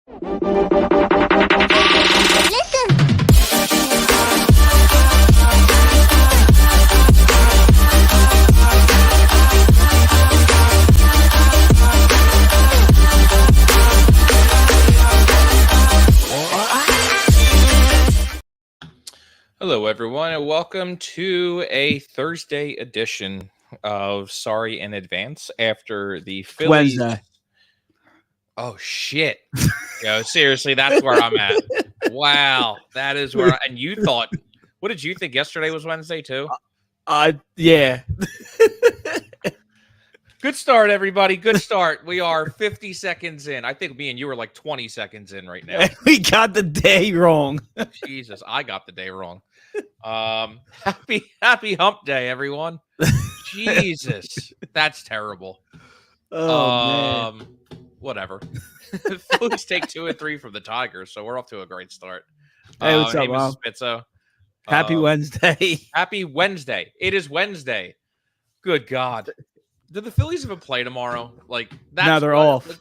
Hello, everyone, and welcome to a Thursday edition of Sorry in Advance after the Phillies. Wednesday. Oh, shit. Yo, seriously, that's where I'm at. Wow, that is where and you thought, what did you think yesterday was Wednesday, too? Yeah. Good start, everybody. Good start. We are 50 seconds in. I think me and you are like 20 seconds in right now. We got the day wrong. Jesus, I got the day wrong. Happy hump day, everyone. Jesus, that's terrible. Man. Whatever. Phillies take 2 and 3 from the Tigers, so we're off to a great start. Hey, what's up, name is Mom? Spizzo. Happy Wednesday. Happy Wednesday. It is Wednesday. Good God. Do the Phillies even play tomorrow? Like that's now they're off.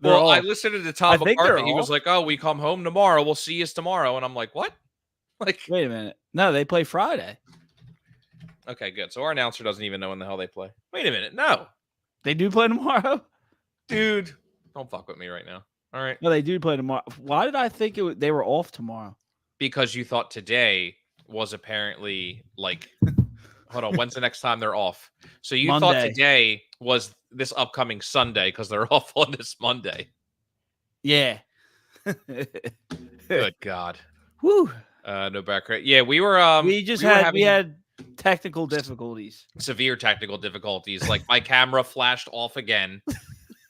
Well, I listened to the Tom McCarthy. He was off. like, "Oh, we come home tomorrow. We'll see you tomorrow." And I'm like, "What?" Like, wait a minute. No, they play Friday. Okay, good. So our announcer doesn't even know when the hell they play. Wait a minute. No, they do play tomorrow, dude. Don't fuck with me right now. All right. No, they do play tomorrow. Why did I think they were off tomorrow? Because you thought today was apparently like. Hold on. When's the next time they're off? So you Monday. thought today was this upcoming Sunday because they're off on this Monday. Yeah. Good God. Woo. No background. Yeah, we were. We had technical difficulties. Severe technical difficulties. Like my camera flashed off again,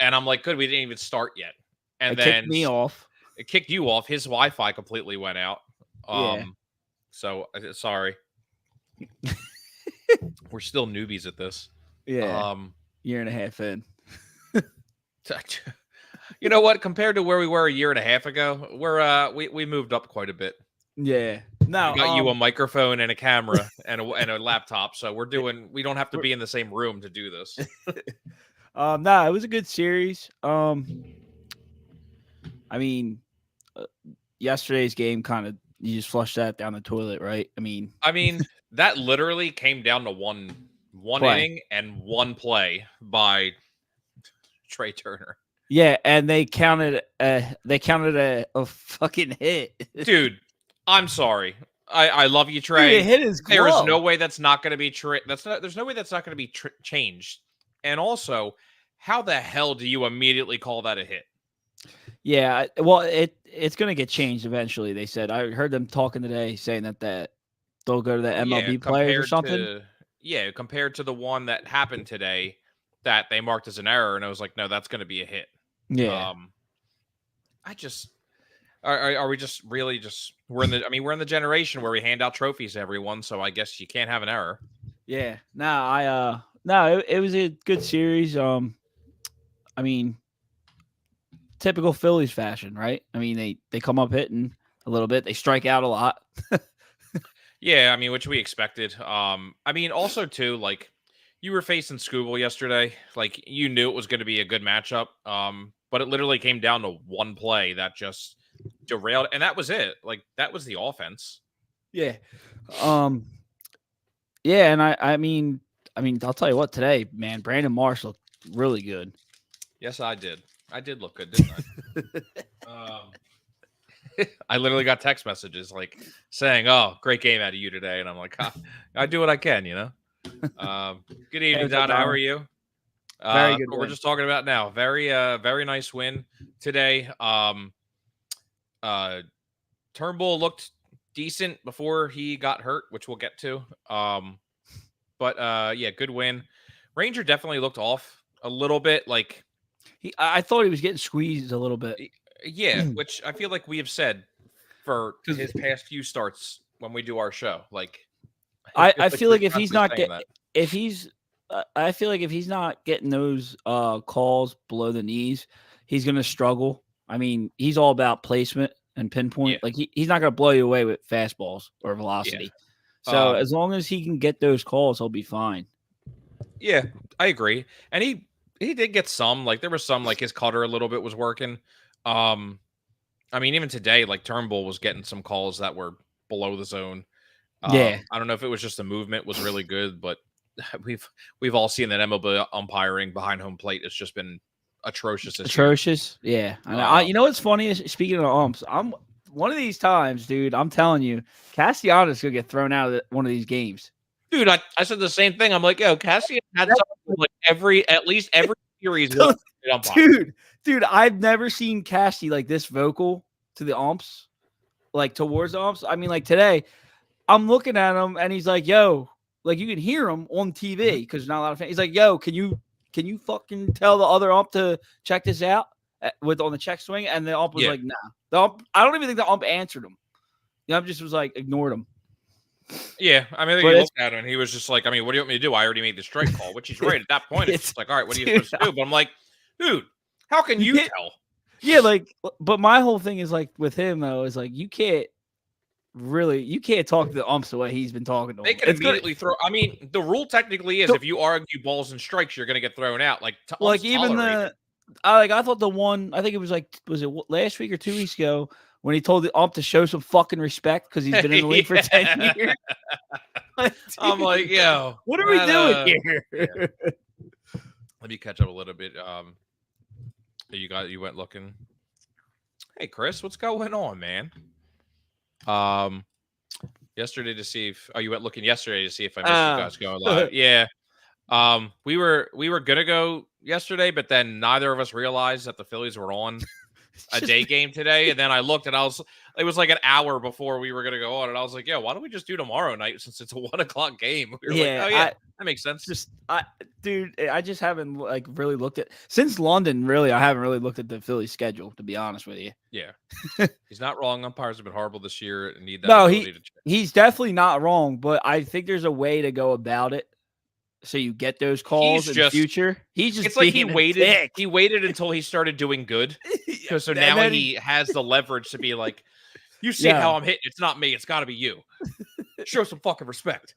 and I'm like, "Good, we didn't even start yet." And then kicked me off. It kicked you off. His Wi-Fi completely went out. Yeah. So sorry. We're still newbies at this. Yeah. Year and a half in. You know what? Compared to where we were a year and a half ago, we moved up quite a bit. Yeah. No, we got you a microphone and a camera and a laptop, so we don't have to be in the same room to do this. No, it was a good series. I mean, yesterday's game kind of you just flushed that down the toilet, right? I mean, that literally came down to one inning and one play by Trey Turner. Yeah, and they counted a fucking hit. Dude, I'm sorry. I love you, Trey. Dude, hit his glove. There is no way that's not going to be there's no way that's not going to be changed. And also, how the hell do you immediately call that a hit? Yeah, well, it's going to get changed eventually. They said I heard them talking today, saying that they'll go to the MLB players or something. Compared to the one that happened today that they marked as an error, and I was like, no, that's going to be a hit. Yeah. Are we just really we're in the generation where we hand out trophies to everyone, so I guess you can't have an error. Yeah. It was a good series. Typical Phillies fashion, right? I mean, they come up hitting a little bit. They strike out a lot. Yeah, which we expected. Also too, like you were facing Scooble yesterday. Like you knew it was going to be a good matchup. But it literally came down to one play that just derailed, and that was it. Like that was the offense. Yeah. Yeah, and I mean, I'll tell you what, today, man, Brandon Marsh looked really good. Yes, I did. I did look good, didn't I? I literally got text messages like saying, "Oh, great game out of you today," and I'm like, "I do what I can, you know." Good evening, Donna. How are you? Very good. We're just talking about now. Very nice win today. Turnbull looked decent before he got hurt, which we'll get to. But good win. Ranger definitely looked off a little bit. Like I thought he was getting squeezed a little bit. Yeah, which I feel like we have said for his past few starts when we do our show. Like I feel like if he's not getting I feel like if he's not getting those calls below the knees, he's going to struggle. I mean, he's all about placement and pinpoint. Yeah. Like he's not going to blow you away with fastballs or velocity. Yeah. So as long as he can get those calls, he'll be fine. Yeah, I agree. And he did get some. Like there was some like his cutter a little bit was working. I mean, even today, like Turnbull was getting some calls that were below the zone. Yeah. I don't know if it was just the movement was really good, but we've all seen that MLB umpiring behind home plate has just been atrocious this year. Yeah. And you know what's funny is, speaking of umps, I'm one of these times, dude. I'm telling you, Castellanos gonna get thrown out of one of these games. Dude, I said the same thing. I'm like, yo, Casty had something like at least every series. Dude, I've never seen Casty like this vocal to the umps, like towards the umps. I mean, like today, I'm looking at him and he's like, yo, like you can hear him on TV because not a lot of fans. He's like, yo, can you fucking tell the other ump to check this out on the check swing? And the ump was like, nah. The ump, I don't even think the ump answered him. The ump just was like, ignored him. Yeah, I mean, I think he looked at him and he was just like, I mean, what do you want me to do? I already made the strike call, which he's right. At that point, it's like, all right, what are you supposed to do? But I'm like, dude, how can you tell? Yeah, like, but my whole thing is like with him though, is like you can't talk to the umps the way he's been talking to them. They can immediately throw. I mean, the rule technically is if you argue balls and strikes, you're going to get thrown out. Like even I thought the one, I think it was it last week or 2 weeks ago when he told the ump to show some fucking respect because he's been in the league for 10 years. Like, I'm like, yo, what are we doing here? Yeah. Let me catch up a little bit. You went looking. Hey, Chris, what's going on, man? Yesterday to see if you went looking yesterday to see if I missed you guys going live. Yeah. We were gonna go yesterday, but then neither of us realized that the Phillies were on a day game today. And then I looked and it was like an hour before we were gonna go on, and I was like, yeah, why don't we just do tomorrow night since it's a 1 o'clock game? We were like, oh yeah, that makes sense. I just haven't like really looked at since London. Really, I haven't really looked at the Phillies schedule, to be honest with you. Yeah, he's not wrong. Umpires have been horrible this year and need that. No, he's definitely not wrong, but I think there's a way to go about it so you get those calls in the future. It's like he waited. He waited until he started doing good, so now he has the leverage to be like, you see how I'm hitting. It's not me. It's got to be you. Show some fucking respect.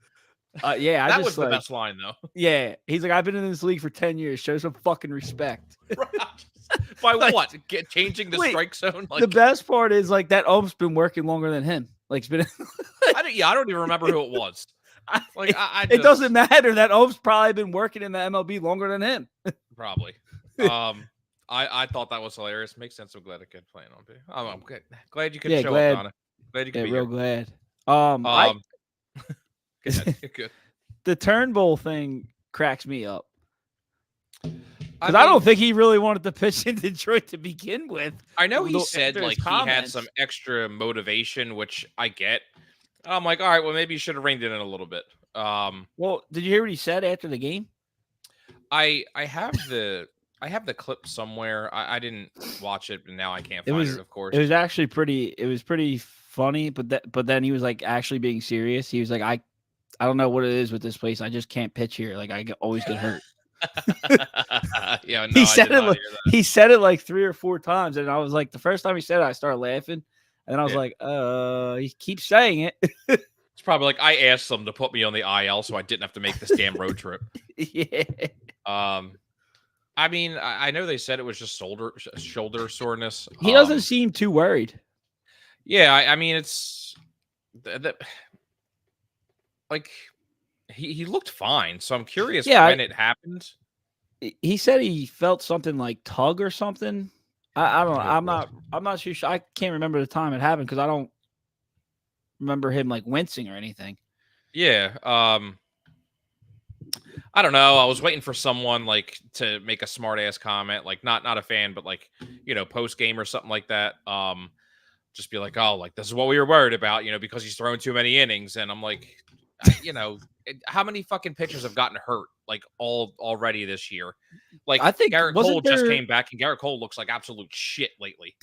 Yeah, that was the best line though. Yeah, he's like, I've been in this league for 10 years. Show some fucking respect. By what? Changing the strike zone? Like, the best part is like that ump's been working longer than him. Like it's been. I don't even remember who it was. It doesn't matter. That ump's probably been working in the MLB longer than him. Probably. I thought that was hilarious. Makes sense. I'm glad I could play on. I'm glad you could show up, Donna. Glad you could be real here. Glad. Good. The Turnbull thing cracks me up. Because I don't think he really wanted to pitch in Detroit to begin with. I know he said like he had some extra motivation, which I get. I'm like, all right, well, maybe you should have reined it in a little bit. Well, did you hear what he said after the game? I have the clip somewhere. I didn't watch it, and now I can't find it. Of course, it was actually pretty funny. But then he was like actually being serious. He was like, I don't know what it is with this place. I just can't pitch here. Like always get hurt. Yeah, no, he said it like 3 or 4 times, and I was like, the first time he said it, I started laughing, and then I was like, he keeps saying it. It's probably like I asked them to put me on the IL so I didn't have to make this damn road trip. Yeah. I mean, I know they said it was just shoulder soreness. He doesn't seem too worried. Yeah, I mean, it's like he looked fine, so I'm curious when it happened. He said he felt something like tug or something. I don't know. I'm not too sure. I can't remember the time it happened because I don't remember him like wincing or anything. Yeah. I don't know. I was waiting for someone like to make a smart ass comment, like not a fan, but like, post game or something like that. Just be like, oh, like this is what we were worried about, because he's thrown too many innings. And I'm like, how many fucking pitchers have gotten hurt like already this year? Like I think Garrett Cole just came back, and Garrett Cole looks like absolute shit lately.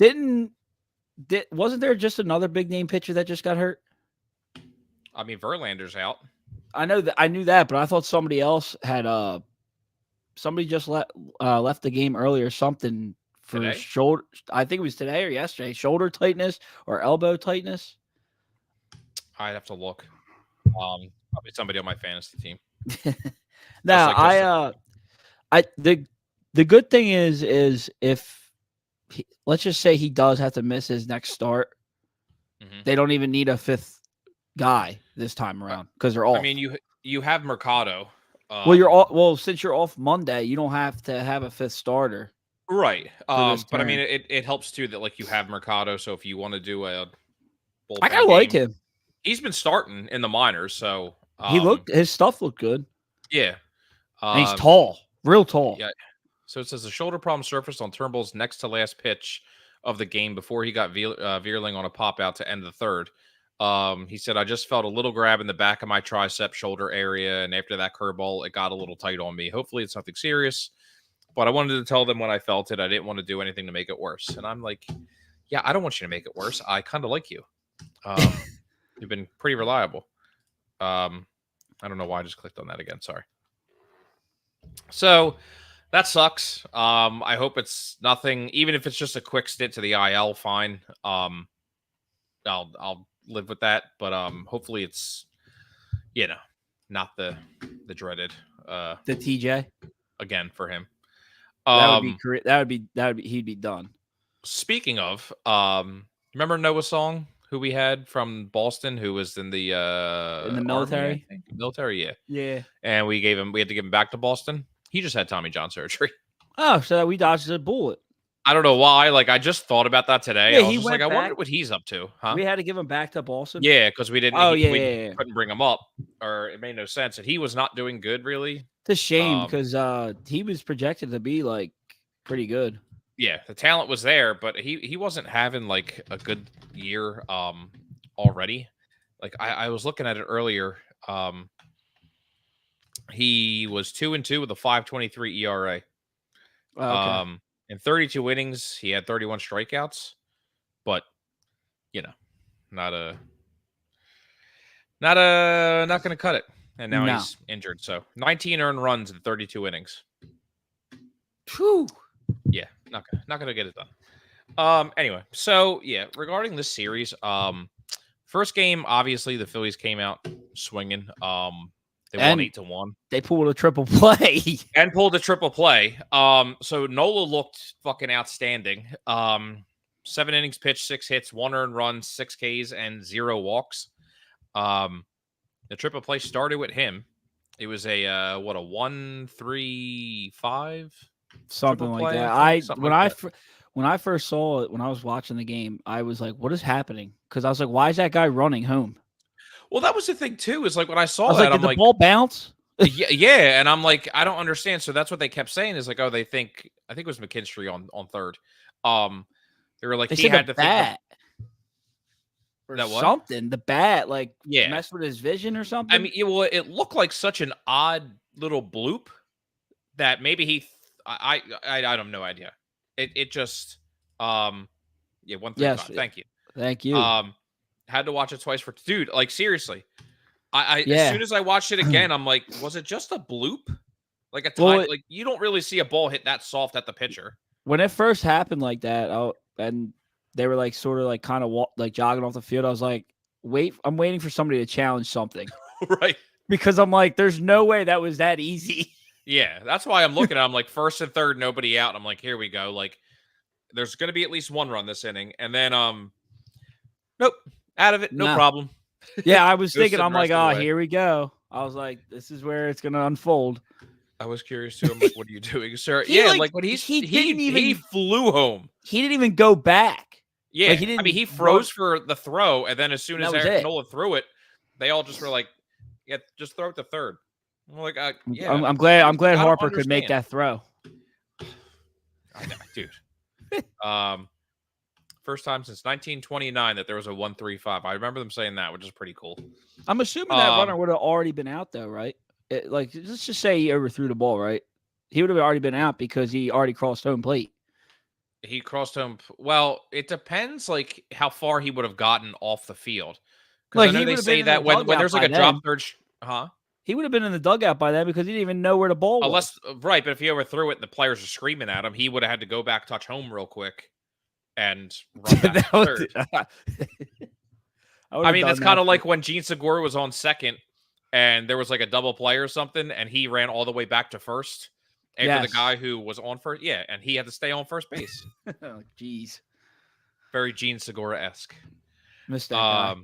Wasn't there just another big name pitcher that just got hurt? I mean, Verlander's out. I knew that, but I thought somebody else had somebody just left the game early or something for today? Shoulder. I think it was today or yesterday. Shoulder tightness or elbow tightness. I'd have to look. Probably somebody on my fantasy team. Now, the good thing is if let's just say he does have to miss his next start. Mm-hmm. They don't even need a fifth guy this time around because they're off. I mean, you have Mercado. Well, since you're off Monday, you don't have to have a fifth starter. Right. But I mean, it helps too that like you have Mercado. So if you want to do a bullpen I kind of like him. He's been starting in the minors, so his stuff looked good. Yeah. And he's tall, real tall. Yeah. So it says the shoulder problem surfaced on Turnbull's next to last pitch of the game before he got Veerling on a pop out to end the third. He said, I just felt a little grab in the back of my tricep shoulder area, and after that curveball, it got a little tight on me. Hopefully it's nothing serious, but I wanted to tell them when I felt it. I didn't want to do anything to make it worse. And I'm like, yeah, I don't want you to make it worse. I kind of like you. You've been pretty reliable. I don't know why I just clicked on that again. Sorry. So that sucks. I hope it's nothing, even if it's just a quick stint to the IL, fine. I'll live with that, but hopefully it's not the dreaded the TJ again for him. That would be he'd be done. Speaking of, remember Noah Song, who we had from Boston, who was in the military? Army, military, yeah. Yeah. And we had to give him back to Boston. He just had Tommy John surgery. Oh, so we dodged a bullet. I don't know why. Like, I just thought about that today. Yeah, I was just like, I wonder what he's up to. Huh? We had to give him back to Boston. Yeah, because we didn't. We couldn't bring him up, or it made no sense. And he was not doing good, really. It's a shame because he was projected to be like pretty good. Yeah, the talent was there, but he wasn't having like a good year already. Like I was looking at it earlier. He was 2-2 with a 5.23 ERA. Oh, okay. In 32 innings, he had 31 strikeouts, but not going to cut it. And now he's injured. So 19 earned runs in 32 innings. Whew. Yeah, not going to get it done. Anyway, so yeah, regarding this series, first game, obviously the Phillies came out swinging. They won 8-1. They pulled a triple play. So Nola looked fucking outstanding. 7 innings pitched, 6 hits, 1 earned run, 6 Ks, and 0 walks. The triple play started with him. It was a 1-3-5? Something like that. When I first saw it, when I was watching the game, I was like, what is happening? Because I was like, why is that guy running home? Well, that was the thing too. Is like when I saw that, I'm like, the ball bounce? yeah, and I'm like, I don't understand. So that's what they kept saying is like, oh, I think it was McKinstry on third. They were like, he had to bat or that something. The bat messed with his vision or something. I mean, it looked like such an odd little bloop that maybe I have no idea. It just 135. Yes, Thank you. Had to watch it twice for dude. Like seriously, as soon as I watched it again, I'm like, was it just a bloop? Like like you don't really see a ball hit that soft at the pitcher. When it first happened like that, and they were like sort of like kind of jogging off the field, I was like, I'm waiting for somebody to challenge something, right? Because I'm like, there's no way that was that easy. Yeah, that's why I'm looking at. I'm like first and third, nobody out. I'm like, here we go. Like, there's going to be at least 1 run this inning, and then nope. Out of it, no problem. Yeah, I was thinking, I'm like, here we go. I was like, this is where it's going to unfold. I was curious too. I'm like, what are you doing, sir? When he flew home. He didn't even go back. Yeah, he froze for the throw, and then as soon as Nola threw it, they all just were like, yeah, just throw it to third. I'm like, yeah. I'm glad Harper could make that throw. I know, dude. First time since 1929 that there was a 1-3-5. I remember them saying that, which is pretty cool. I'm assuming that runner would have already been out, though, right? Let's just say he overthrew the ball, right? He would have already been out because he already crossed home plate. He crossed home. Well, it depends, like how far he would have gotten off the field. Because I know they say that when there's like a drop third, he would have been in the dugout by then because he didn't even know where the ball was. Right, but if he overthrew it and the players are screaming at him, he would have had to go back, touch home real quick. And run back to third. I mean, that's kind of like when Gene Segura was on second and there was like a double play or something and he ran all the way back to first after the guy who was on first. Yeah, and he had to stay on first base. Oh, jeez. Very Gene Segura-esque. Missed that guy.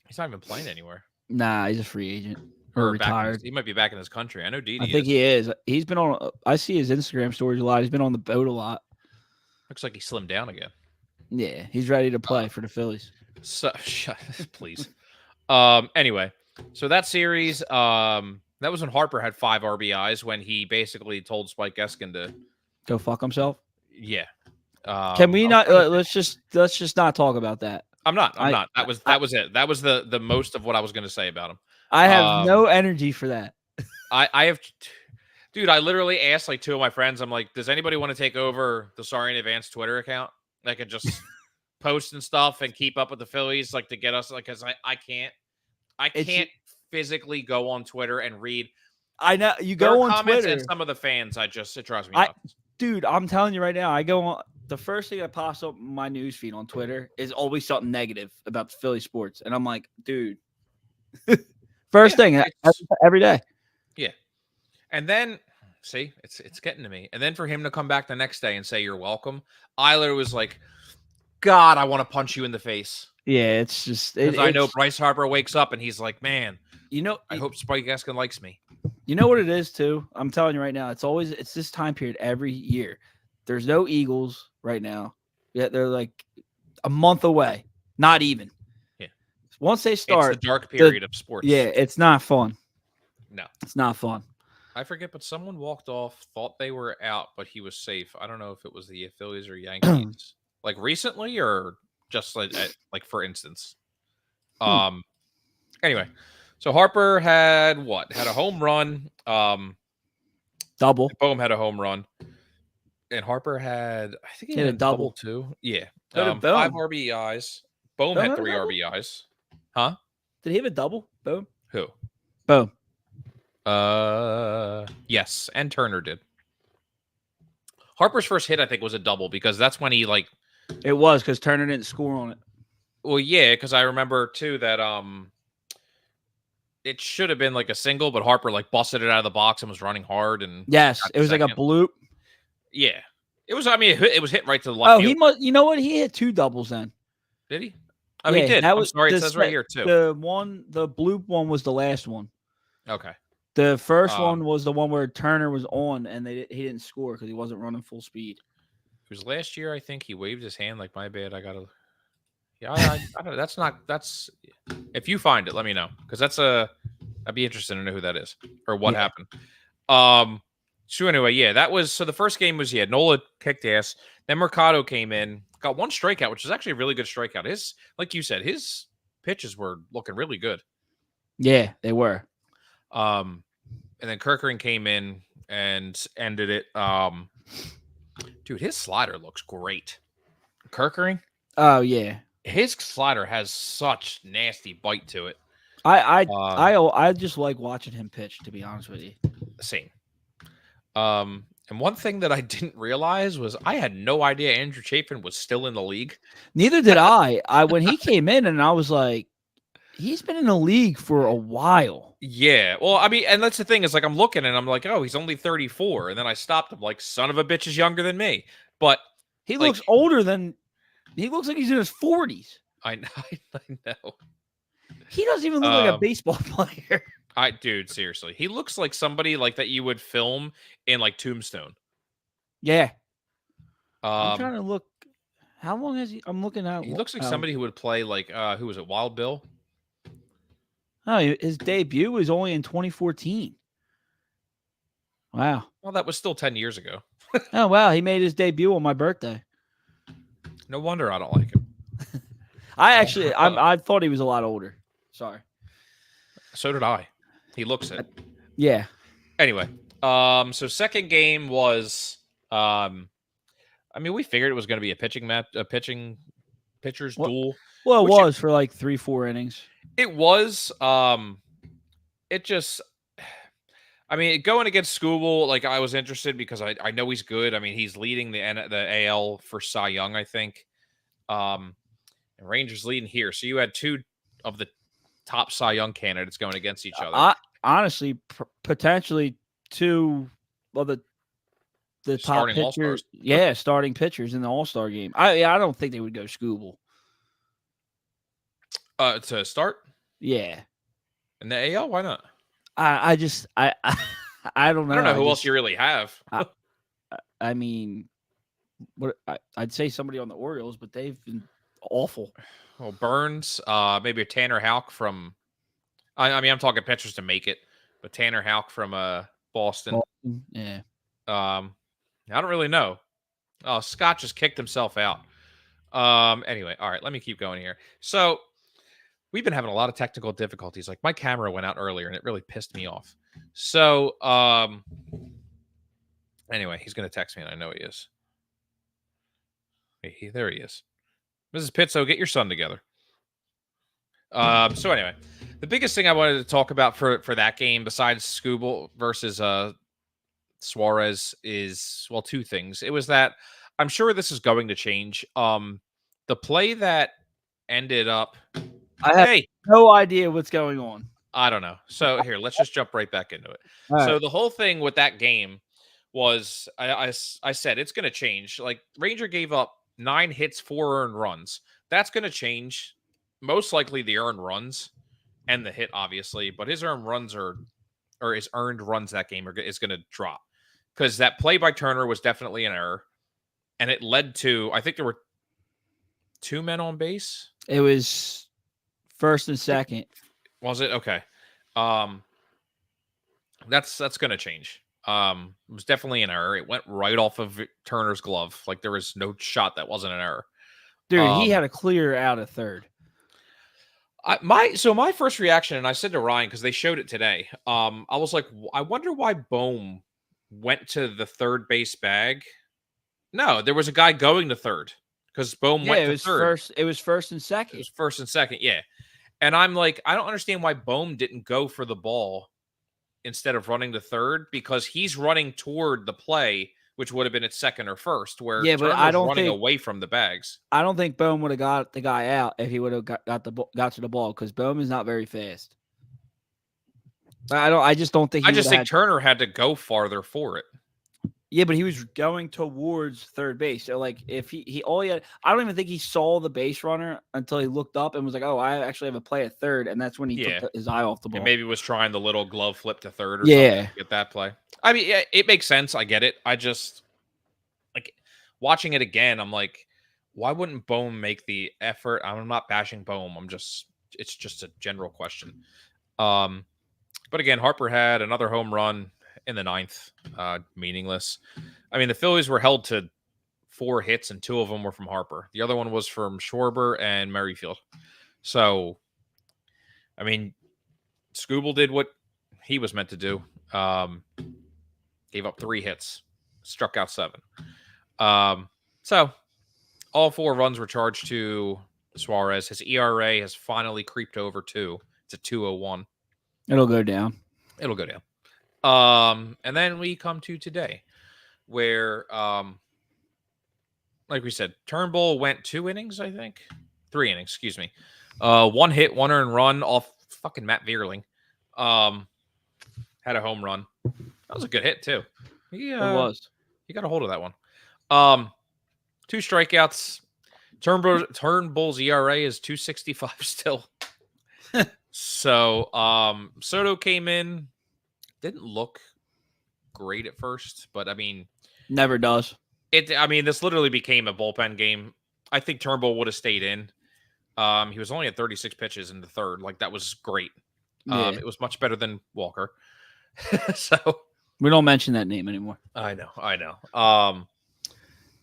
He's not even playing anywhere. Nah, he's a free agent or retired. He might be back in his country. I know Didi I think he is. He's been on. I see his Instagram stories a lot. He's been on the boat a lot. Looks like he slimmed down again. Yeah, he's ready to play for the Phillies. So, please. Anyway, so that series, that was when Harper had 5 RBIs when he basically told Spike Eskin to go fuck himself. Yeah. Can we not? Let's just not talk about that. I'm not. That was it. That was the most of what I was going to say about him. I have no energy for that. I have, dude. I literally asked like 2 of my friends. I'm like, does anybody want to take over the Sorry in Advance Twitter account? I could just post and stuff and keep up with the Phillies, like to get us, like, because I can't physically go on Twitter and read. I know you go on Twitter and some of the fans. It drives me nuts. Dude, I'm telling you right now, I go on. The first thing that pops up in my news feed on Twitter is always something negative about the Philly sports. And I'm like, dude, first thing every day. Yeah. And then, see, it's getting to me. And then for him to come back the next day and say, you're welcome. Eiler was like, God, I want to punch you in the face. Yeah, it's just. Because I know Bryce Harper wakes up and he's like, man, I hope Spike Eskin likes me. You know what it is, too? I'm telling you right now, it's this time period every year. There's no Eagles right now. Yeah, they're like a month away. Not even. Yeah. Once they start. It's the dark period of sports. Yeah, it's not fun. No. It's not fun. I forget, but someone walked off, thought they were out, but he was safe. I don't know if it was the Phillies or Yankees. Like recently or just like for instance. Anyway, so Harper had what? Had a home run. Double. Boehm had a home run. And Harper had, I think he had a double too. Yeah. 5 RBIs. Boehm had 3 RBIs. Huh? Did he have a double? Boehm? Who? Boehm. Yes, and Turner did. Harper's first hit, I think, was a double because that's when he like. It was because Turner didn't score on it. Well, yeah, because I remember too that it should have been like a single, but Harper like busted it out of the box and was running hard and. Yes, it was like a bloop. Yeah, it was. I mean, it was hit right to the left. Oh, he must. You know what? He hit 2 doubles then. Did he? Oh, yeah, he did. I'm sorry, it says right here too. The bloop one was the last one. Okay. The first one was the one where Turner was on and he didn't score because he wasn't running full speed. It was last year, I think. He waved his hand like, "My bad, I gotta." Yeah, I don't know. That's. If you find it, let me know because I'd be interested to know who that is or what happened. So anyway, yeah, that was so. The first game was Nola kicked ass. Then Mercado came in, got 1 strikeout, which is actually a really good strikeout. Like you said, his pitches were looking really good. Yeah, they were. And then Kerkering came in and ended it. Dude, his slider looks great. Kerkering? Oh yeah, his slider has such nasty bite to it. I just like watching him pitch. To be honest with you, same. And one thing that I didn't realize was I had no idea Andrew Chafin was still in the league. Neither did I. When he came in, and I was like, he's been in the league for a while. Yeah. Well, I mean, and that's the thing is like I'm looking and I'm like, oh, he's only 34. And then I stopped him like, son of a bitch is younger than me. But he looks older than he looks like he's in his 40s. I know. He doesn't even look like a baseball player. Dude, seriously. He looks like somebody like that you would film in like Tombstone. Yeah. I'm trying to look. How long has he? I'm looking at. He looks like somebody who would play like who was it? Wild Bill. Oh, his debut was only in 2014. Wow. Well, that was still 10 years ago. Oh wow, he made his debut on my birthday. No wonder I don't like him. I thought he was a lot older. Sorry. So did I. He looks it. Yeah. Anyway, so second game was I mean, we figured it was going to be a pitcher's duel. Well, it was for like 3-4 innings. It was. It just. I mean, going against Skubal, like I was interested because I know he's good. I mean, he's leading the AL for Cy Young, I think. And Rangers leading here, so you had 2 of the top Cy Young candidates going against each other. Honestly, potentially two of the top starting pitchers. Yeah, starting pitchers in the All-Star game. I don't think they would go Scooble. To start? Yeah. In the AL, why not? I just I don't know. I don't know who else you really have. I mean, I'd say somebody on the Orioles, but they've been awful. Well, Burns, maybe a Tanner Houck from. I mean, I'm talking pitchers to make it, but Tanner Houck from Boston. Yeah. I don't really know. Oh, Scott just kicked himself out. Anyway, all right, let me keep going here. So we've been having a lot of technical difficulties. Like my camera went out earlier and it really pissed me off. So anyway, he's gonna text me and I know he is. There he is. Mrs. Pizzo, get your son together. So anyway, the biggest thing I wanted to talk about for that game, besides Scooble versus Suarez, is two things. It was that I'm sure this is going to change. The play that ended up, I have no idea what's going on. I don't know. So here, let's just jump right back into it. So the whole thing with that game was, I said it's going to change. Like Ranger gave up 9 hits, 4 earned runs. That's going to change. Most likely the earned runs and the hit, obviously, but his earned runs his earned runs that game is going to drop because that play by Turner was definitely an error, and it led to, I think there were 2 men on base. It was first and second. Was it? Okay. That's going to change. It was definitely an error. It went right off of Turner's glove. Like there was no shot that wasn't an error. Dude, he had a clear out of third. My first reaction, and I said to Ryan because they showed it today. I was like, I wonder why Bohm went to the third base bag. No, there was a guy going to third because Bohm went to third. It was first and second. It was first and second, yeah. And I'm like, I don't understand why Bohm didn't go for the ball instead of running to third because he's running toward the play, which would have been at second or first, where but I don't running away from the bags. I don't think Bohm would have got the guy out if he would have got to the ball because Bohm is not very fast. I just don't think. I just think Turner had to go farther for it. Yeah, but he was going towards third base. So, like, if he I don't even think he saw the base runner until he looked up and was like, "Oh, I actually have a play at third," and that's when he took his eye off the ball. And maybe was trying the little glove flip to third or something to get that play. I mean, yeah, it makes sense. I get it. I just like watching it again. I'm like, why wouldn't Bohm make the effort? I'm not bashing Bohm. It's just a general question. But again, Harper had another home run in the 9th, meaningless. I mean, the Phillies were held to 4 hits, and 2 of them were from Harper. The other one was from Schwarber and Merrifield. So, I mean, Scooble did what he was meant to do. Gave up 3 hits, struck out 7. So, all 4 runs were charged to Suarez. His ERA has finally creeped over 2. It's a 2.01. It'll go down. And then we come to today where, like we said, Turnbull went 2 innings, I think 3 innings, excuse me. 1 hit, 1 earned run off fucking Matt Vierling. Had a home run. That was a good hit too. It was. He got a hold of that one. 2 strikeouts. Turnbull's ERA is 2.65 still. So, Soto came in. Didn't look great at first, but I mean, never does. This literally became a bullpen game. I think Turnbull would have stayed in. He was only at 36 pitches in the 3rd. Like that was great. It was much better than Walker. So we don't mention that name anymore. I know.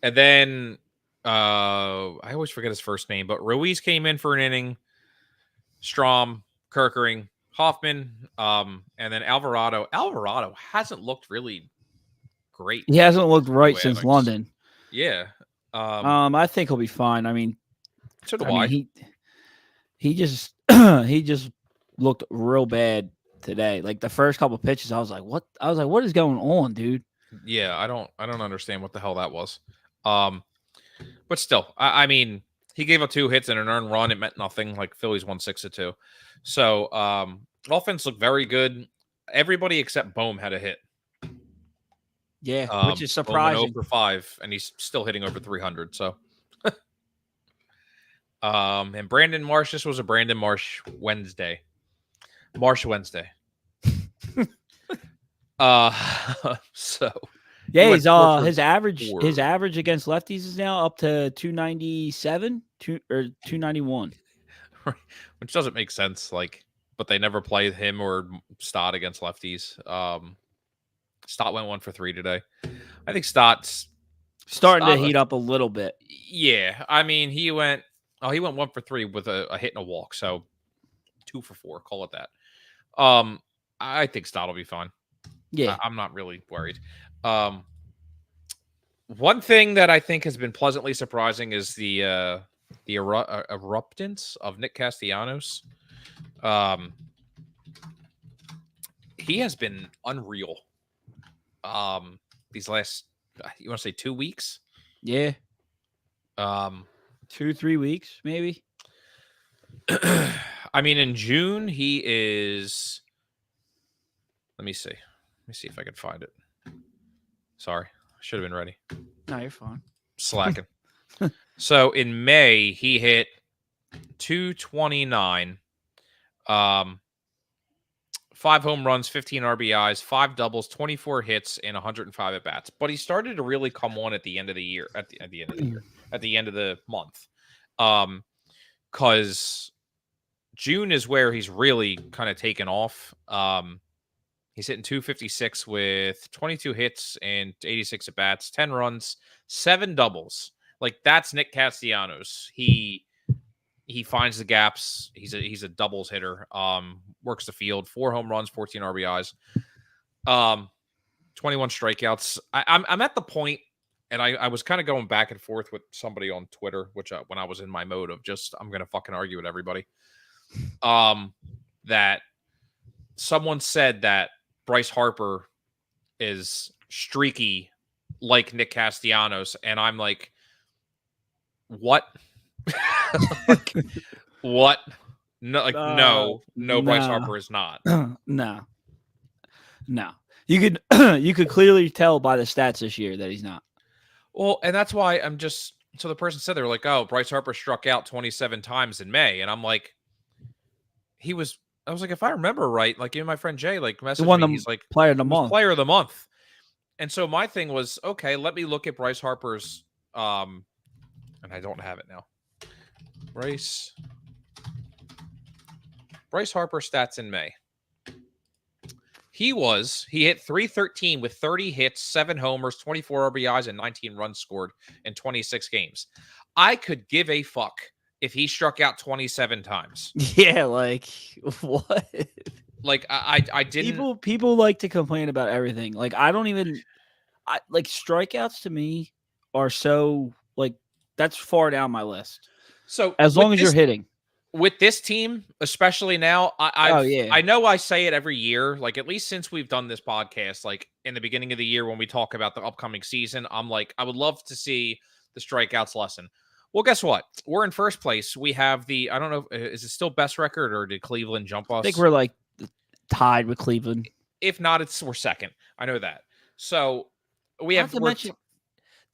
And then I always forget his first name, but Ruiz came in for an inning. Strom, Kerkering, Hoffman, and then Alvarado. Alvarado hasn't looked really great. He hasn't looked right since London. Yeah. I think he'll be fine. I mean, so do I. He just looked real bad today. Like the first couple of pitches, I was like, "What?" I was like, "What is going on, dude?" Yeah, I don't understand what the hell that was. But still, I mean, he gave up 2 hits and an earned run. It meant nothing. Like Phillies won 6-2. So offense looked very good. Everybody except Bohm had a hit. Yeah, which is Bowman 0 surprising. for 5, and he's still hitting over 300. So, and Brandon Marsh. This was a Brandon Marsh Wednesday. Marsh Wednesday. So yeah, his average against lefties is now up to 297 or 291. Which doesn't make sense. But they never play him or Stott against lefties. Stott went 1 for 3 today. I think Stott's starting to heat up a little bit. Yeah, I mean he went 1 for 3 with a hit and a walk, so 2 for 4. Call it that. I think Stott will be fine. Yeah, I'm not really worried. One thing that I think has been pleasantly surprising is the eruptance of Nick Castellanos. He has been unreal. These last, you want to say 2 weeks? Yeah. 2-3 weeks, maybe. I mean, in June, he is. Let me see. Let me see if I can find it. Sorry, I should have been ready. No, you're fine. Slacking. So in May, he hit 229, 5 home runs, 15 RBIs, 5 doubles, 24 hits, and 105 at bats. But he started to really come on at the end of the year. At the end of the year. At the end of the month. Because June is where he's really kind of taken off. He's hitting 256 with 22 hits and 86 at bats, 10 runs, 7 doubles. Like, that's Nick Castellanos. He finds the gaps. He's a doubles hitter. Works the field. 4 home runs, 14 RBIs. 21 strikeouts. I'm at the point, and I was kind of going back and forth with somebody on Twitter, which when I was in my mode of just I'm gonna fucking argue with everybody. That someone said that Bryce Harper is streaky like Nick Castellanos, and I'm like, what? What? No, Bryce Harper is not. No. You could clearly tell by the stats this year that he's not. Well, and that's why I'm just. So the person said, they're like, oh, Bryce Harper struck out 27 times in May, and I'm like, I was like, if I remember right, like even my friend Jay messaged me, he's like, player of the month. Player of the month. And so my thing was, okay, let me look at Bryce Harper's and I don't have it now. Bryce Harper stats in May. He hit 313 with 30 hits, 7 homers, 24 RBIs, and 19 runs scored in 26 games. I could give a fuck if he struck out 27 times. Yeah, like what? Like I didn't. People like to complain about everything. Like like strikeouts to me are so like that's far down my list. So as long as you're hitting. With this team, especially now, I know I say it every year, like at least since we've done this podcast, like in the beginning of the year when we talk about the upcoming season, I'm like, I would love to see the strikeouts lessen. Well, guess what? We're in first place. We have I don't know, is it still best record or did Cleveland jump us? I think we're like tied with Cleveland. If not, we're second. I know that. So we have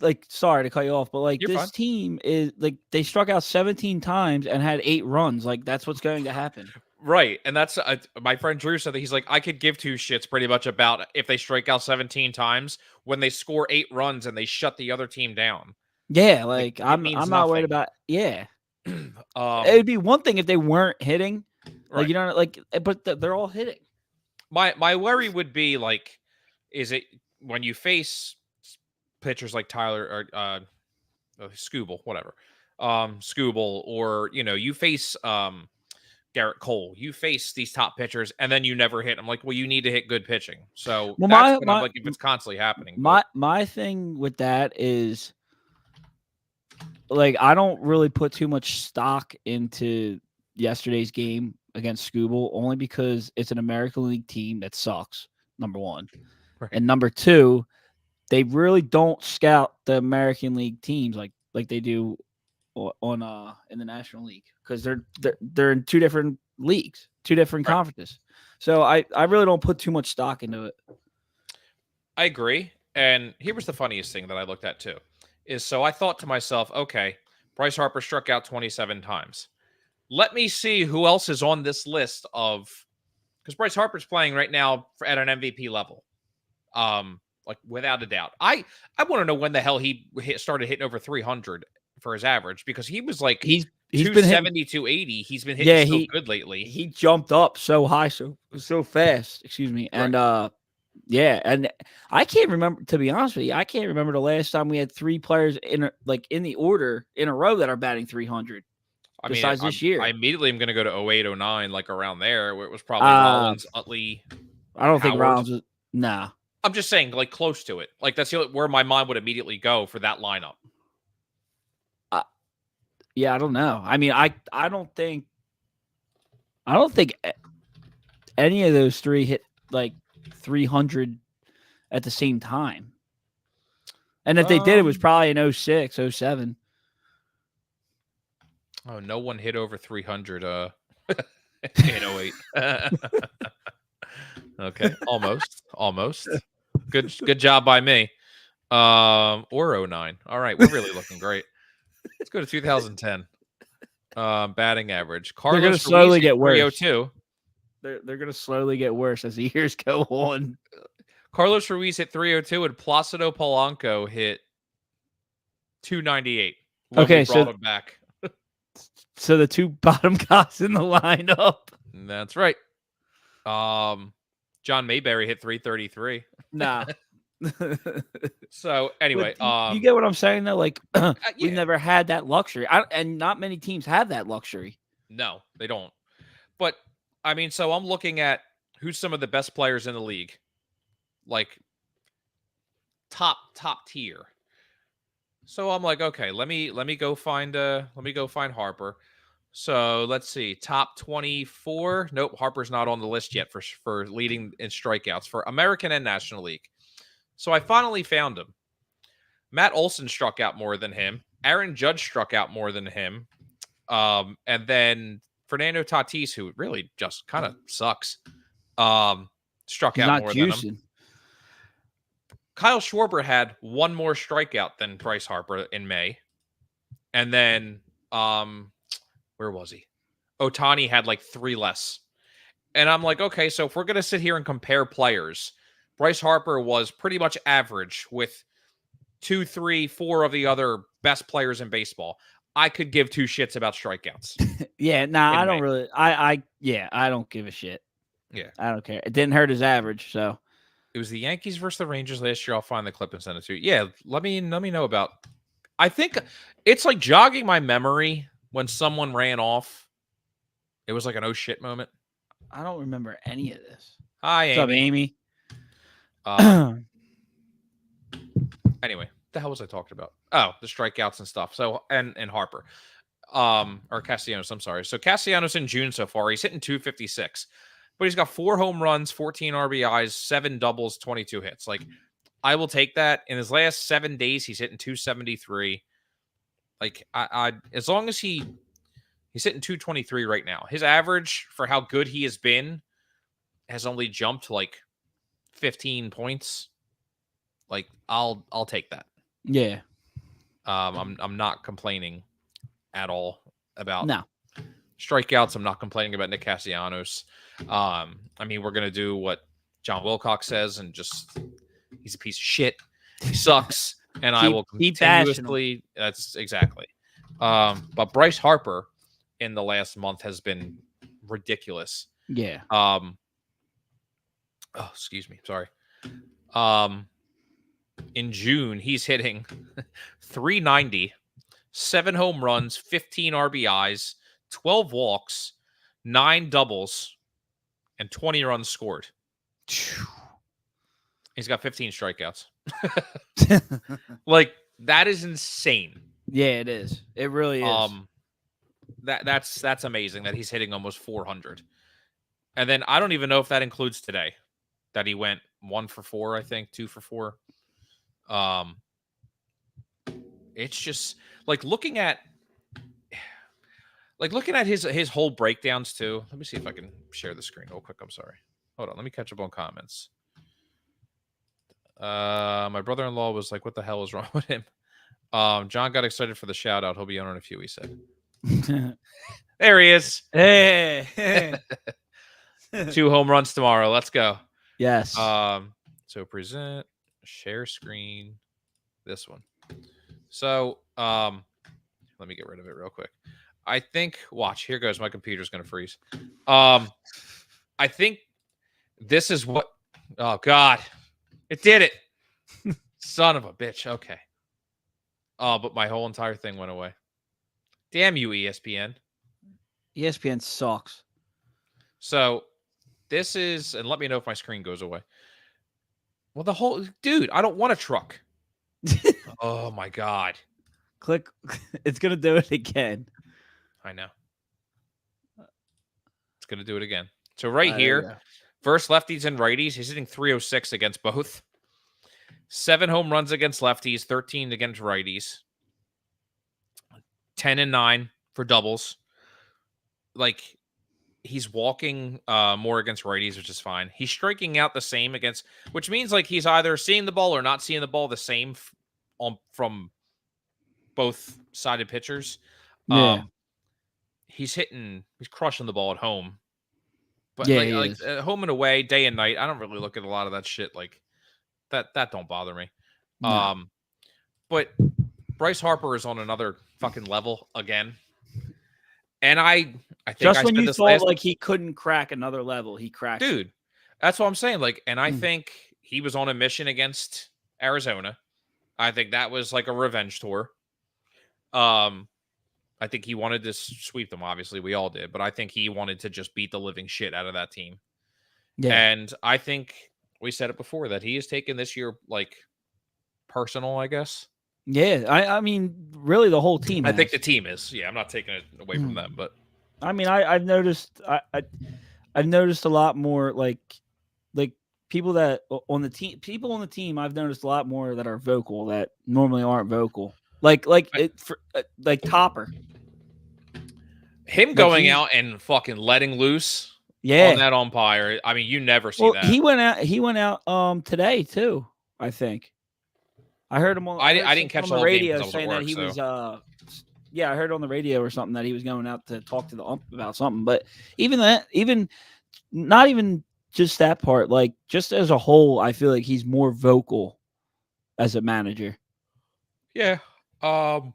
like, sorry to cut you off, but like this team is like they struck out 17 times and had 8 runs. Like that's what's going to happen. Right. And that's my friend Drew said that he's like, I could give 2 shits pretty much about if they strike out 17 times when they score 8 runs and they shut the other team down. Yeah. Like I'm not worried about, yeah. It would be one thing if they weren't hitting, like, you know, like, but they're all hitting. My worry would be like, is it when you face pitchers like Tyler or Skubal, whatever, Skubal, or you face Garrett Cole, you face these top pitchers, and then you never hit. I'm like, well, you need to hit good pitching. So that's I'm like, if it's constantly happening. My thing with that is, like, I don't really put too much stock into yesterday's game against Skubal, only because it's an American League team that sucks. Number one, right. And number two, they really don't scout the American League teams like they do on in the National League, because they're in 2 different leagues, 2 different conferences. So I really don't put too much stock into it. I agree. And here was the funniest thing that I looked at too. Is so I thought to myself, okay, Bryce Harper struck out 27 times. Let me see who else is on this list of, because Bryce Harper's playing right now at an MVP level. Like without a doubt. I want to know when the hell he started hitting over 300 for his average, because he was like He's been 270, 280. He's been hitting so good lately. He jumped up so high, so fast. Excuse me. And yeah, and I can't remember, to be honest with you, I can't remember the last time we had 3 players in the order in a row that are batting 300. Besides this year. I immediately am going to go to 08, 09, like around there, where it was probably Rollins, Utley. I don't think Rollins was. Nah. I'm just saying, like, close to it. Like, that's where my mind would immediately go for that lineup. Yeah, I don't know. I mean, I don't think any of those 3 hit like 300 at the same time. And if they did, it was probably in 06, 07. Oh, no one hit over 300 in 08. Okay, almost. Good job by me. Or 09. All right, we're really looking great. Let's go to 2010. Batting average. Carlos they're going to slowly get worse. 302. They're going to slowly get worse as the years go on. Carlos Ruiz hit 302 and Placido Polanco hit 298. Okay, so brought him back. So the 2 bottom guys in the lineup. That's right. John Mayberry hit 333. Nah. So anyway, you get what I'm saying though? Like we never had that luxury. And not many teams have that luxury. No, they don't. But I mean, so I'm looking at who's some of the best players in the league. Like top tier. So I'm like, okay, let me go find Harper. So let's see, top 24. Nope, Harper's not on the list yet for leading in strikeouts for American and National League. So I finally found him. Matt Olson struck out more than him. Aaron Judge struck out more than him. And then Fernando Tatis, who really just kind of sucks, struck out more than him. Kyle Schwarber had 1 more strikeout than Bryce Harper in May. And then, where was he? Ohtani had like 3 less. And I'm like, okay, so if we're going to sit here and compare players, Bryce Harper was pretty much average with 2, 3, 4 of the other best players in baseball. I could give 2 shits about strikeouts. Yeah, I don't really. I don't give a shit. Yeah, I don't care. It didn't hurt his average, so. It was the Yankees versus the Rangers last year. I'll find the clip and send it to you. Yeah, let me know about. I think it's like jogging my memory when someone ran off. It was like an oh shit moment. I don't remember any of this. Hi, Amy. What's up, Amy? Anyway, what the hell was I talking about? Oh, the strikeouts and stuff. So and Harper, or Castellanos. I'm sorry. So Castellanos in June so far, he's hitting 256, but he's got 4 home runs, 14 RBIs, 7 doubles, 22 hits. Like, I will take that. In his last 7 days, he's hitting 273. Like, I as long as he's hitting 223 right now. His average for how good he has been has only jumped to like 15 points. Like, I'll take that. Yeah. I'm not complaining at all about no strikeouts. I'm not complaining about Nick Castellanos. I mean, we're gonna do what John Wilcox says, and just he's a piece of shit. He sucks, and I will continuously. That's exactly. But Bryce Harper in the last month has been ridiculous. Yeah. Oh, excuse me. Sorry. In June, he's hitting 390, 7 home runs, 15 RBIs, 12 walks, 9 doubles, and 20 runs scored. He's got 15 strikeouts. Like, that is insane. Yeah, it is. It really is. That's amazing that he's hitting almost 400. And then I don't even know if that includes today, that he went 1 for 4, I think, 2 for 4. It's just like looking at his whole breakdowns too. Let me see if I can share the screen real quick. I'm sorry. Hold on. Let me catch up on comments. My brother-in-law was like, "What the hell is wrong with him?" John got excited for the shout out. He'll be on in a few. He said, "There he is." Hey. 2 home runs tomorrow. Let's go. Yes. So present, share screen, this one. So, let me get rid of it real quick. I think, watch, here goes. My computer's going to freeze. I think this is what, oh God, it did it. Son of a bitch. Okay. Oh, but my whole entire thing went away. Damn you, ESPN. ESPN sucks. So this is, and let me know if my screen goes away. Well, the whole, dude, I don't want a truck. Oh my God. Click. It's going to do it again. I know. It's going to do it again. So right here, first lefties and righties, he's hitting 306 against both. 7 home runs against lefties, 13 against righties. 10 and 9 for doubles. Like, he's walking more against righties, which is fine. He's striking out the same against, which means like he's either seeing the ball or not seeing the ball the same from both sided pitchers. Yeah. He's crushing the ball at home. But yeah, home and away, day and night, I don't really look at a lot of that shit. Like that don't bother me. No. But Bryce Harper is on another fucking level again. And I think just when you thought like he couldn't crack another level, he cracked. Dude, that's what I'm saying. Like, and I think he was on a mission against Arizona. I think that was like a revenge tour. I think he wanted to sweep them. Obviously, we all did, but I think he wanted to just beat the living shit out of that team. Yeah. And I think we said it before that he has taken this year like personal, I guess. Yeah, I mean, really, the whole team. I think the team is. Yeah, I'm not taking it away from them, but I mean, I've noticed. I've noticed a lot more like people that on the team. People on the team. I've noticed a lot more that are vocal that normally aren't vocal. Like Topper. Him going out and fucking letting loose. On that umpire. I mean, you never see that. He went out today too, I think. I heard him on. I didn't catch on the radio saying that he was. I heard on the radio or something that he was going out to talk to the ump about something. But not even just that part. Like just as a whole, I feel like he's more vocal as a manager. Yeah. And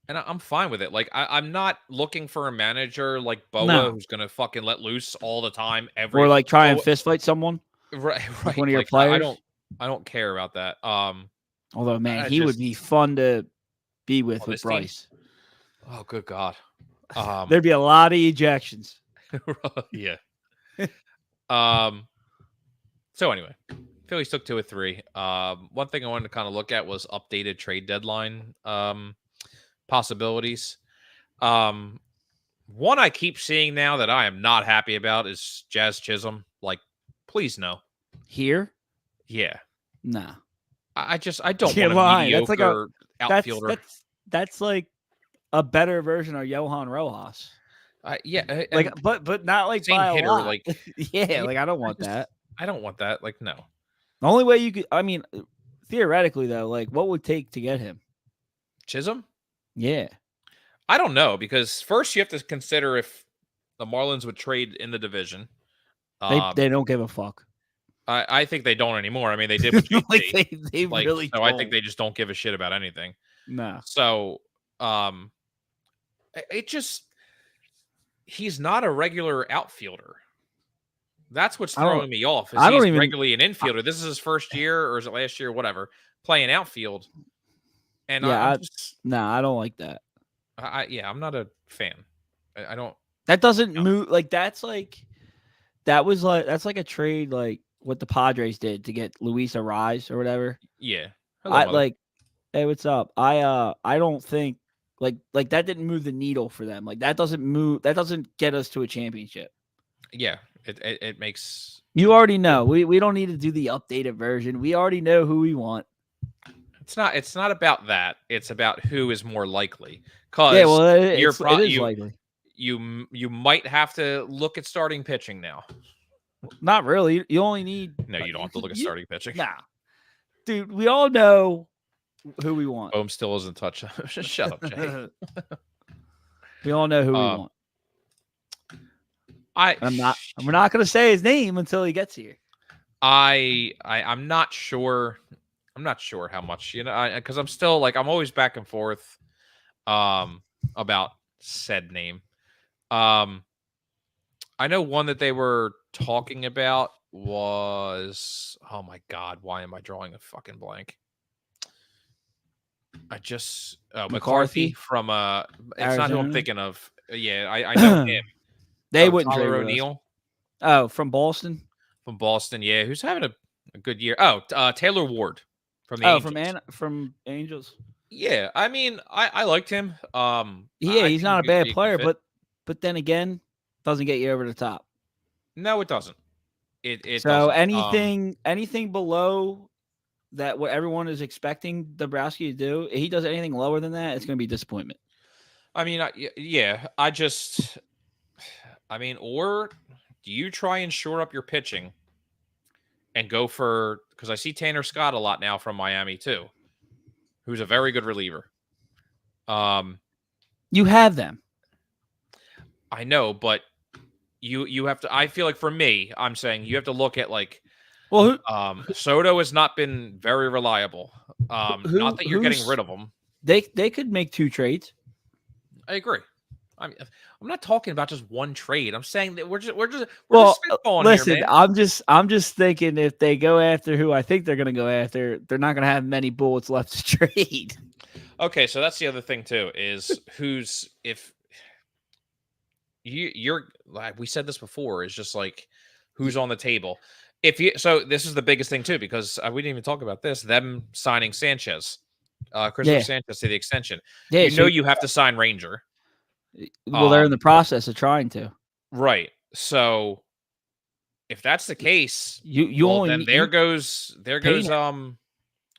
I'm fine with it. Like I'm not looking for a manager like Boa who's gonna fucking let loose all the time. Or like try and fist fight someone. Right. Like one of your players. I don't care about that. Although, man, he would be fun to be with Bryce. Team? Oh, good God. There'd be a lot of ejections. Yeah. So anyway, Phillies took 2 of 3. One thing I wanted to kind of look at was updated trade deadline possibilities. One I keep seeing now that I am not happy about is Jazz Chisholm. Like, please no. Here? Yeah. Nah. I don't want a mediocre outfielder. That's like a better version of Johan Rojas. Yeah, but not like same by hitter. A lot. Like like I don't want that. I don't want that. Like no. The only way you could, I mean, theoretically though, like what would it take to get him? Chisholm? Yeah. I don't know because first you have to consider if the Marlins would trade in the division. They don't give a fuck. I think they don't anymore. I mean, they did with JT. they really so don't. I think they just don't give a shit about anything. No. So, it just he's not a regular outfielder. That's what's throwing me off. He's regularly an infielder. This is his first year, or is it last year? Whatever, playing outfield. And I don't like that. I'm not a fan. I don't. That doesn't move. Like that's like a trade like what the Padres did to get Luis Arraez or whatever. Yeah. Hello, hey, what's up? I don't think like that didn't move the needle for them. Like that doesn't get us to a championship. Yeah, it makes. You already know. We don't need to do the updated version. We already know who we want. It's not about that. It's about who is more likely. Cause it is likely. You might have to look at starting pitching now. Not really. You only need. No, you don't have to look at starting pitching. Nah. Dude, we all know who we want. Bohm still isn't touched. Shut up, Jay. We all know who we want. We're not going to say his name until he gets here. I'm not sure. I'm not sure how much, because I'm still I'm always back and forth about said name. I know one that they were talking about was, oh my God, why am I drawing a fucking blank? I just McCarthy from it's Arizona? not who I'm thinking of. Yeah, I know him. They wouldn't Tyler trade O'Neill. Oh, from Boston? From Boston, yeah. Who's having a good year? Oh, Taylor Ward from the Angels. From Angels. Yeah, I mean, I liked him. He's not a bad player, but then again, doesn't get you over the top. No, it doesn't. It so doesn't. anything below that, what everyone is expecting Dombrowski to do, if he does anything lower than that, it's going to be disappointment. I mean, or do you try and shore up your pitching and go for, because I see Tanner Scott a lot now from Miami too, who's a very good reliever. You have them. I know, but you have to. I feel like for me, I'm saying you have to look at Soto has not been very reliable. Not that you're getting rid of him. They could make 2 trades. I agree. I'm not talking about just one trade. I'm saying that we're just spitballing listen, here, man. I'm just thinking if they go after who I think they're going to go after, they're not going to have many bullets left to trade. Okay, so that's the other thing too, is we said this before, is just who's on the table. So this is the biggest thing too, because we didn't even talk about this, them signing Sanchez, Christopher Sanchez to the extension. Yeah, you have to sign Ranger. Well, they're in the process of trying to. Right. So if that's the case, there goes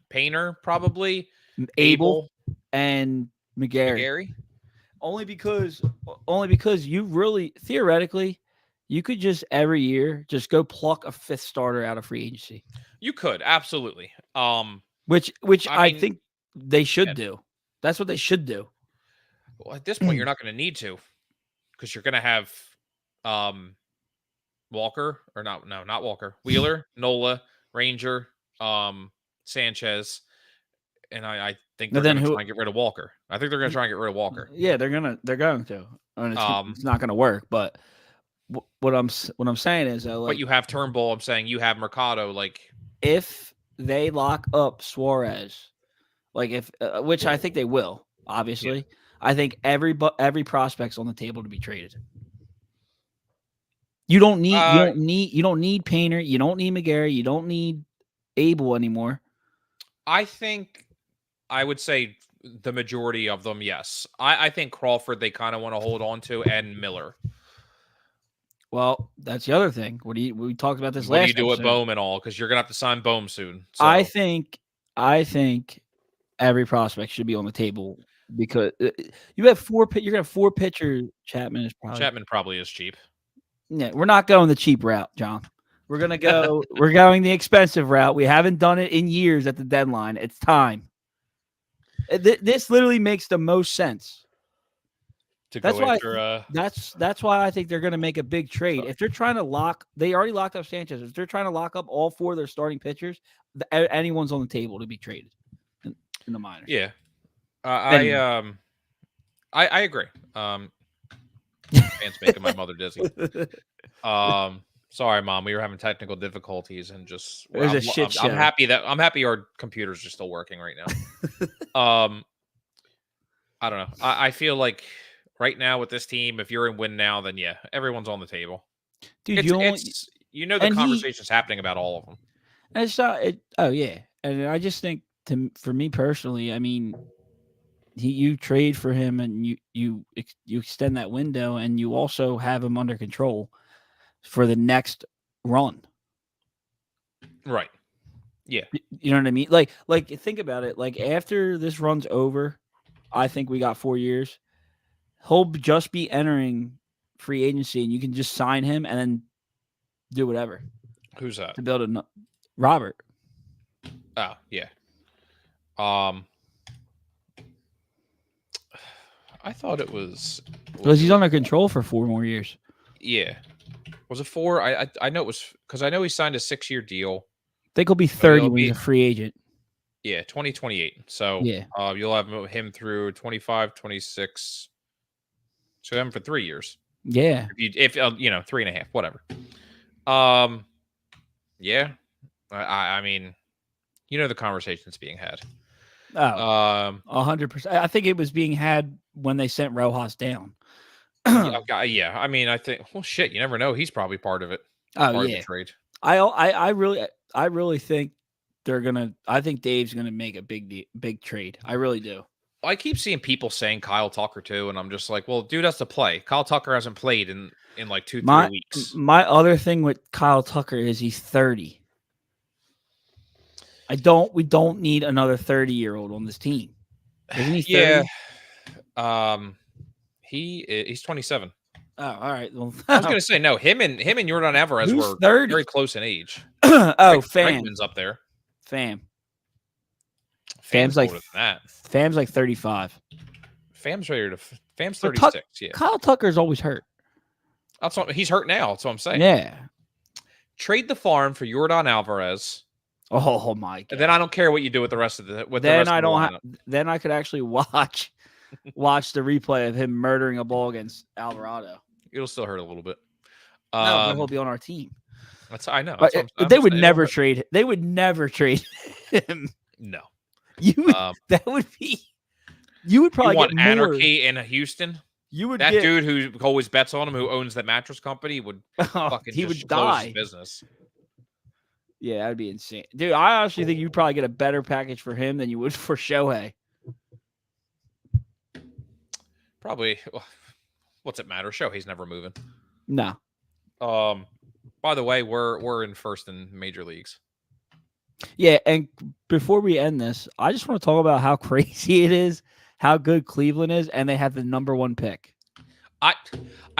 Painter, probably Abel and McGarry. Only because you really, theoretically, you could just every year just go pluck a 5th starter out of free agency. You could, absolutely. Which I think they should do. That's what they should do. Well, at this point, you're not going to need to, because you're going to have Walker, or not Walker, Wheeler, Nola, Ranger, Sanchez, and I think they're going to try and get rid of Walker. I think they're going to try and get rid of Walker. Yeah, they're going to. I mean, it's not going to work, but what I'm saying is, but you have Turnbull. I'm saying you have Mercado. If they lock up Suarez, which I think they will, obviously. Yeah. I think every prospect's on the table to be traded. You don't need Painter. You don't need McGarry. You don't need Abel anymore. I think I would say the majority of them, yes. I think Crawford they kind of want to hold on to, and Miller. Well, that's the other thing. We talked about this last. What do you do episode. with Bohm and all? Because you're gonna have to sign Bohm soon. So. I think every prospect should be on the table, because you have 4. You're gonna have 4 pitchers. Chapman probably is cheap. Yeah, we're not going the cheap route, John. We're gonna go. We're going the expensive route. We haven't done it in years at the deadline. It's time. This literally makes the most sense. That's why I think they're going to make a big trade. If they're trying to they already locked up Sanchez. If they're trying to lock up all 4 of their starting pitchers, anyone's on the table to be traded in the minors. Yeah, I agree. Fans making my mother dizzy. Sorry, Mom. We were having technical difficulties, and just I'm happy our computers are still working right now. I don't know. I feel like right now with this team, if you're in win now, then yeah, everyone's on the table. Dude, the conversation's happening about all of them. And it's not. Oh yeah, and I just think for me personally, I mean, you trade for him and you extend that window, and you also have him under control for the next run. Right. Yeah. You know what I mean? Like think about it. Like, after this run's over, I think we got 4 years. He'll just be entering free agency, and you can just sign him and then do whatever. Who's that? To build Robert. Oh, yeah. I thought it was because he's under control for 4 more years. Yeah. Was it 4? I know it was because I know he signed a 6-year deal. I think he'll be 30 when he's a free agent. Yeah, 2028. So yeah, you'll have him through 25, 26. So him for 3 years. Yeah. If 3.5, whatever. Yeah. I mean, the conversation's being had. Oh, 100%. I think it was being had when they sent Rojas down. Yeah. I mean, I think. Well, shit. You never know. He's probably part of it. Oh, part yeah. of the trade. I really think they're gonna. I think Dave's gonna make a big trade. I really do. I keep seeing people saying Kyle Tucker too, and I'm just like, well, dude has to play. Kyle Tucker hasn't played in like 2-3 weeks. My other thing with Kyle Tucker is he's 30. We don't need another 30-year-old on this team. Isn't he 30? Yeah. He's 27. Oh, all right. Well, I was gonna say no. Him and Yordan Alvarez were 30? very close in age. Fam. Frankman's up there. Fam's like older than that. Fam's like 35. Fam's 36. Yeah. Kyle Tucker's always hurt. He's hurt now. That's what I'm saying. Yeah. Trade the farm for Yordan Alvarez. Oh my god! And then I don't care what you do with the rest of the. Then I could actually watch the replay of him murdering a ball against Alvarado. It'll still hurt a little bit. No, but he'll be on our team. I know. They would never trade. They would never trade him. No. That would be. You would probably want get more. Anarchy in Houston. You would dude who always bets on him, who owns the mattress company, would he would close his business. Yeah, that'd be insane, dude. I honestly think you'd probably get a better package for him than you would for Shohei. Probably. What's it matter? Shohei's never moving. No. By the way, we're in first in major leagues. Yeah, and before we end this, I just want to talk about how crazy it is, how good Cleveland is, and they have the number 1 pick. I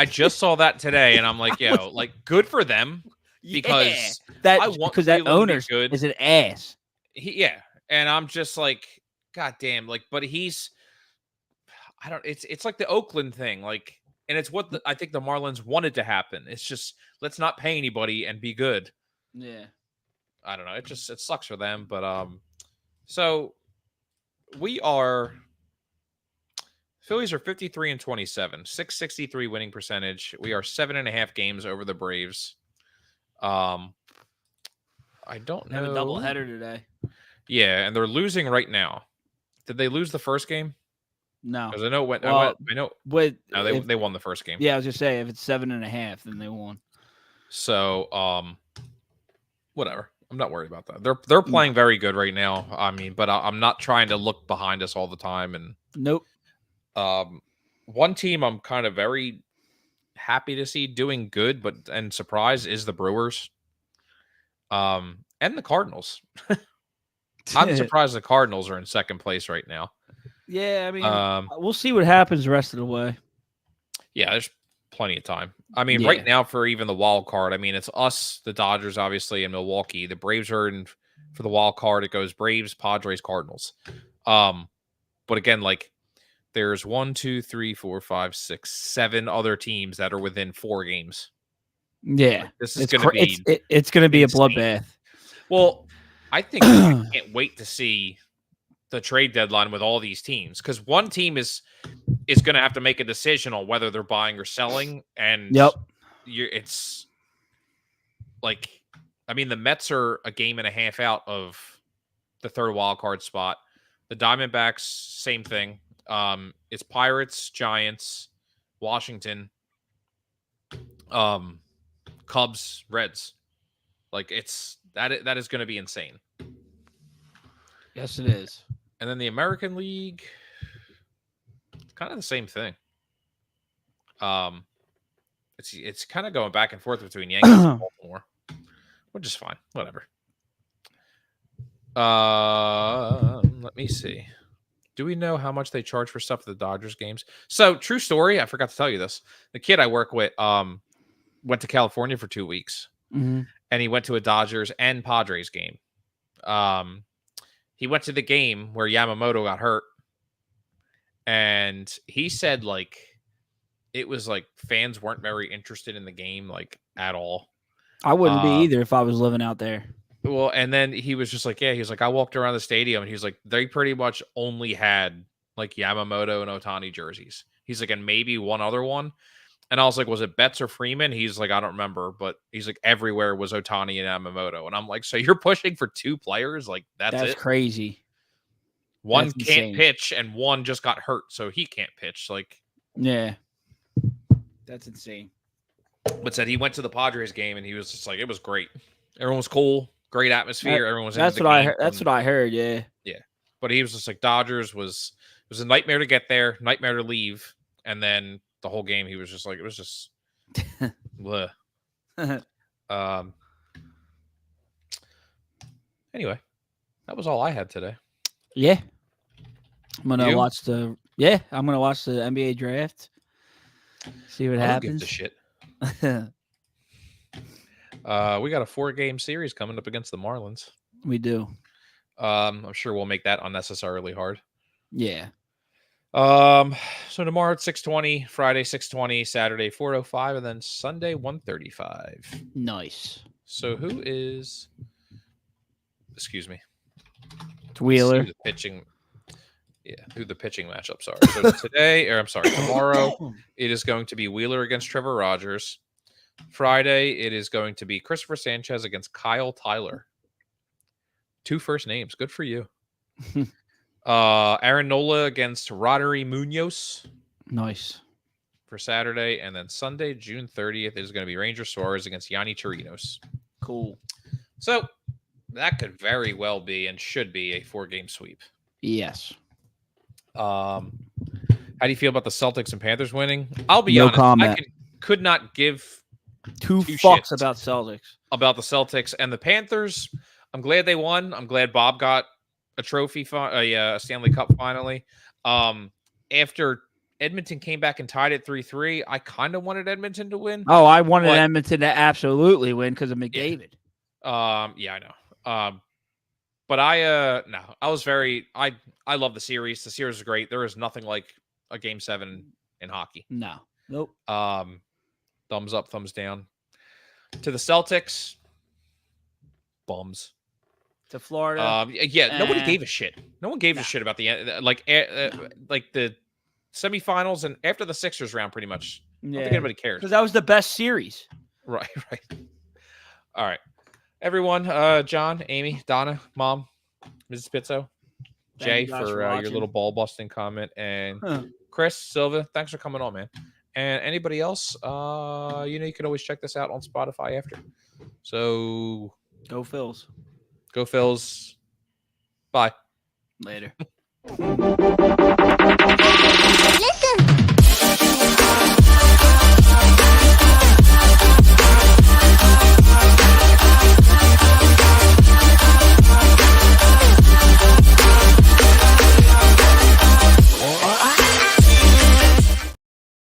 just saw that today, and I'm like, like good for them because that owner is an ass. And I'm just like, god damn, like, but he's, I don't. It's like the Oakland thing, like, and it's what I think the Marlins wanted to happen. It's just let's not pay anybody and be good. Yeah. I don't know. It sucks for them, but so Phillies are 53-27, 663 winning percentage. We are 7.5 games over the Braves. I don't know. They have a doubleheader today. Yeah, and they're losing right now. Did they lose the first game? No, because I know when they won the first game. Yeah, I was just saying if it's 7.5, then they won. So whatever. I'm not worried about that. They're playing very good right now. I mean, but I'm not trying to look behind us all the time. And nope. One team I'm kind of very happy to see doing good, and surprised is the Brewers. And the Cardinals. I'm surprised the Cardinals are in second place right now. Yeah, I mean, we'll see what happens the rest of the way. Yeah, there's plenty of time. I mean, right now for even the wild card, I mean, it's us, the Dodgers, obviously, and Milwaukee. The Braves are in for the wild card. It goes Braves, Padres, Cardinals. But again, like there's 1, 2, 3, 4, 5, 6, 7 other teams that are within 4 games. Yeah, like, this is going to be it's going to be a bloodbath. Well, I think I can't wait to see the trade deadline with all these teams because one team is going to have to make a decision on whether they're buying or selling, and it's like, I mean, the Mets are a game and a half out of the third wild card spot. The Diamondbacks, same thing. It's Pirates, Giants, Washington, Cubs, Reds. Like that is going to be insane. Yes, it is. And then the American League, it's kind of the same thing. It's kind of going back and forth between Yankees and Baltimore, which is fine. Whatever. Let me see. Do we know how much they charge for stuff at the Dodgers games? So, true story. I forgot to tell you this. The kid I work with went to California for 2 weeks, and he went to a Dodgers and Padres game. he went to the game where Yamamoto got hurt, and he said like it was like fans weren't very interested in the game like at all. I wouldn't be either if I was living out there. Well, and then he was just like, yeah, he was like, I walked around the stadium and he was like, they pretty much only had like Yamamoto and Ohtani jerseys. He's like, and maybe one other one. And I was like, was it Betts or Freeman? He's like, I don't remember, but he's like, everywhere was Ohtani and Yamamoto. And I'm like, so you're pushing for 2 players? Like, that's it? Crazy. One that's can't pitch and one just got hurt, so he can't pitch. Like, yeah, that's insane. But said he went to the Padres game and he was just like, it was great. Everyone was cool. Great atmosphere. Everyone was. That's what I heard. That's what I heard. Yeah. Yeah, but he was just like Dodgers was. It was a nightmare to get there, nightmare to leave, and then the whole game he was just like it was just. Anyway, that was all I had today. Yeah, I'm gonna watch the. Yeah, I'm gonna watch the NBA draft. See what happens. Give a shit. We got a 4-game series coming up against the Marlins. We do. I'm sure we'll make that unnecessarily hard. Yeah. So tomorrow at 6:20, Friday 6:20, Saturday 4:05, and then Sunday 1:35. Nice. So who is? Excuse me. It's Wheeler. The pitching. Yeah, who the pitching matchups are. So tomorrow it is going to be Wheeler against Trevor Rogers. Friday, it is going to be Christopher Sanchez against Kyle Tyler. 2 first names. Good for you. Aaron Nola against Roddery Munoz. Nice. For Saturday. And then Sunday, June 30th, is going to be Ranger Suarez against Yanni Chirinos. Cool. So that could very well be and should be a 4-game sweep. Yes. How do you feel about the Celtics and Panthers winning? I'll be honest. Comment. I could not give two fucks about Celtics. About the Celtics and the Panthers. I'm glad they won. I'm glad Bob got a trophy, a Stanley Cup finally. After Edmonton came back and tied it 3-3, I kind of wanted Edmonton to win. Oh, I wanted Edmonton to absolutely win because of McDavid. Yeah, I know. But I was I love the series. The series is great. There is nothing like a Game 7 in hockey. No. Nope. Thumbs up, thumbs down. To the Celtics, bums. To Florida. Nobody gave a shit. No one gave a shit about the like the semifinals and after the Sixers round, pretty much. I don't think anybody cares. Because that was the best series. Right. All right. Everyone, John, Amy, Donna, Mom, Mrs. Pizzo, Jay for your little ball busting comment, and Chris, Silva, thanks for coming on, man. And anybody else, you can always check this out on Spotify after. So go Phils. Go Phils. Bye. Later.